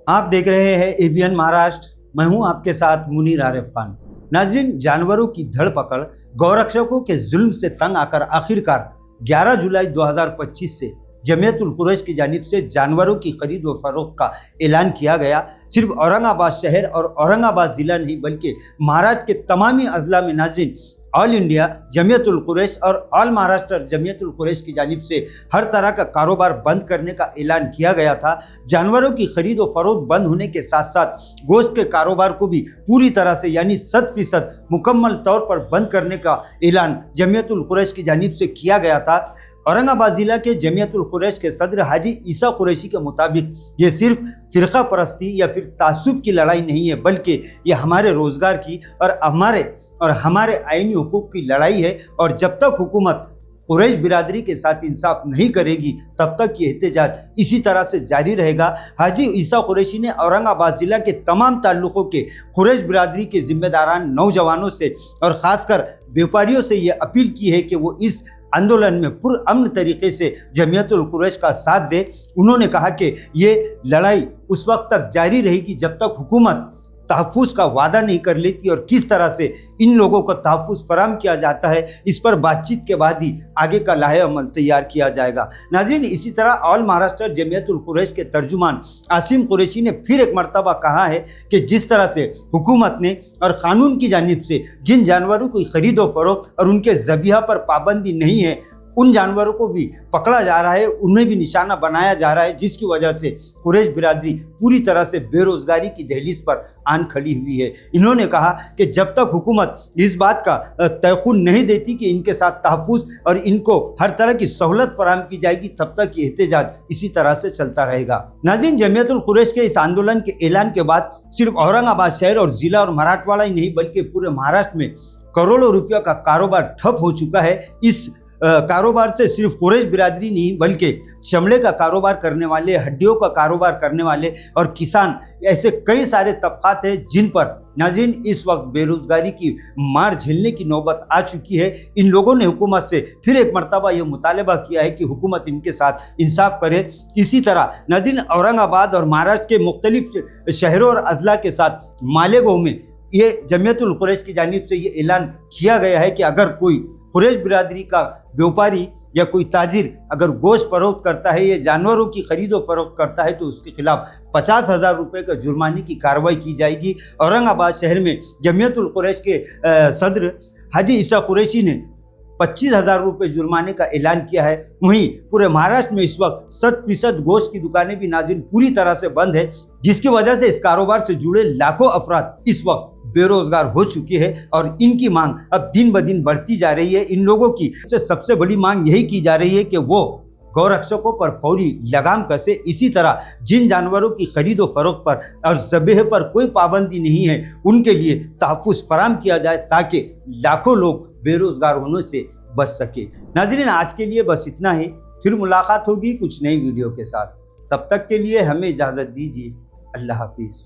आप देख रहे हैं एबीएन महाराष्ट्र। मैं हूं आपके साथ मुनीर आरिफ खान। नाजरीन, जानवरों की धरपकड़, गौरक्षकों के जुल्म से तंग आकर आखिरकार 11 जुलाई 2025 से जमियतुल कुरैश की जानिब से जानवरों की खरीद व फरोख्त का ऐलान किया गया। सिर्फ औरंगाबाद शहर और औरंगाबाद ज़िला नहीं बल्कि महाराष्ट्र के तमामी अजला में नाजरीन ऑल इंडिया जमियतुल कुरैश और ऑल महाराष्ट्र जमियतुल कुरैश की जानिब से हर तरह का कारोबार बंद करने का ऐलान किया गया था। जानवरों की खरीद व फरोख्त बंद होने के साथ साथ गोश्त के कारोबार को भी पूरी तरह से यानी 100% मुकम्मल तौर पर बंद करने का ऐलान जमियतुल कुरैश की जानिब से किया गया था। औरंगाबाद ज़िला के जमियतुल कुरैश के सदर हाजी ईसा कुरैशी के मुताबिक ये सिर्फ फ़िरका परस्ती या फिर तासुब की लड़ाई नहीं है, बल्कि ये हमारे रोज़गार की और हमारे आईनी हुकूक की लड़ाई है। और जब तक हुकूमत कुरैश बिरादरी के साथ इंसाफ नहीं करेगी तब तक ये एहतजाज इसी तरह से जारी रहेगा। हाजी ईसा कुरैशी ने औरंगाबाद ज़िला के तमाम ताल्लुक़ों के कुरैश बिरादरी के जिम्मेदारान नौजवानों से और ख़ासकर व्यापारियों से ये अपील की है कि वो इस आंदोलन में पुरअमन तरीके से जमियतुल कुरैश का साथ दे। उन्होंने कहा कि ये लड़ाई उस वक्त तक जारी रहेगी जब तक हुकूमत तहफ़्फ़ुज़ का वादा नहीं कर लेती और किस तरह से इन लोगों को तहफ़्फ़ुज़ फराहम किया जाता है, इस पर बातचीत के बाद ही आगे का लाहे अमल तैयार किया जाएगा। नाज़रीन, इसी तरह ऑल महाराष्ट्र जमियतुल कुरैश के तर्जुमान आसिम कुरैशी ने फिर एक मरतबा कहा है कि जिस तरह से हुकूमत ने और क़ानून की जानिब से जिन जानवरों की खरीद व फरोख्त और उनके ज़बीहा पर पाबंदी नहीं है, उन जानवरों को भी पकड़ा जा रहा है, उन्हें भी निशाना बनाया जा रहा है, जिसकी वजह से कुरैश बिरादरी पूरी तरह से बेरोज़गारी की दहलीज पर आन खड़ी हुई है। इन्होंने कहा कि जब तक हुकूमत इस बात का तयक़ुन नहीं देती कि इनके साथ तहफ़्फ़ुज़ और इनको हर तरह की सहूलत फराहम की जाएगी तब तक ये एहतजाज इसी तरह से चलता रहेगा। नाज़रीन, जमियतुल कुरैश के इस आंदोलन के ऐलान के बाद सिर्फ औरंगाबाद शहर और ज़िला और मराठवाड़ा ही नहीं बल्कि पूरे महाराष्ट्र में करोड़ों रुपयों का कारोबार ठप हो चुका है। इस कारोबार से सिर्फ कुरैश बिरादरी नहीं बल्कि चमड़े का कारोबार करने वाले, हड्डियों का कारोबार करने वाले और किसान, ऐसे कई सारे तबक़ात हैं जिन पर नाज़रीन इस वक्त बेरोज़गारी की मार झेलने की नौबत आ चुकी है। इन लोगों ने हुकूमत से फिर एक मरतबा ये मुतालबा किया है कि हुकूमत इनके साथ इंसाफ करे। इसी तरह नाज़रीन औरंगाबाद और महाराष्ट्र के मुख्तलिफ शहरों और अजला के साथ मालेगांव में ये जमियतुल कुरैश की जानिब से ये ऐलान किया गया है कि अगर कोई कुरैश बिरादरी का व्यापारी या कोई ताजिर अगर गोश्त फरोख्त करता है या जानवरों की खरीद व फरोख्त करता है तो उसके खिलाफ 50,000 रुपये का जुर्माने की कार्रवाई की जाएगी। औरंगाबाद शहर में जमियतुल कुरैश के सदर हाजी ईसा कुरैशी ने 25,000 रुपये जुर्माने का ऐलान किया है। वहीं पूरे महाराष्ट्र में इस वक्त 100% गोश्त की दुकानें भी नाज़रीन पूरी तरह से बंद है, जिसकी वजह से इस कारोबार से जुड़े लाखों अफराद इस वक्त बेरोजगार हो चुकी है और इनकी मांग अब दिन ब दिन बढ़ती जा रही है। इन लोगों की सबसे बड़ी मांग यही की जा रही है कि वो गौरक्षकों पर फौरी लगाम कसे। इसी तरह जिन जानवरों की खरीद व फरोख्त पर और ज़बीह पर कोई पाबंदी नहीं है उनके लिए तहफ़्फ़ुज़ फराहम किया जाए ताकि लाखों लोग बेरोजगार होने से बच सके। नाज़रीन, आज के लिए बस इतना ही। फिर मुलाकात होगी कुछ नई वीडियो के साथ। तब तक के लिए हमें इजाज़त दीजिए। अल्लाह हाफिज़।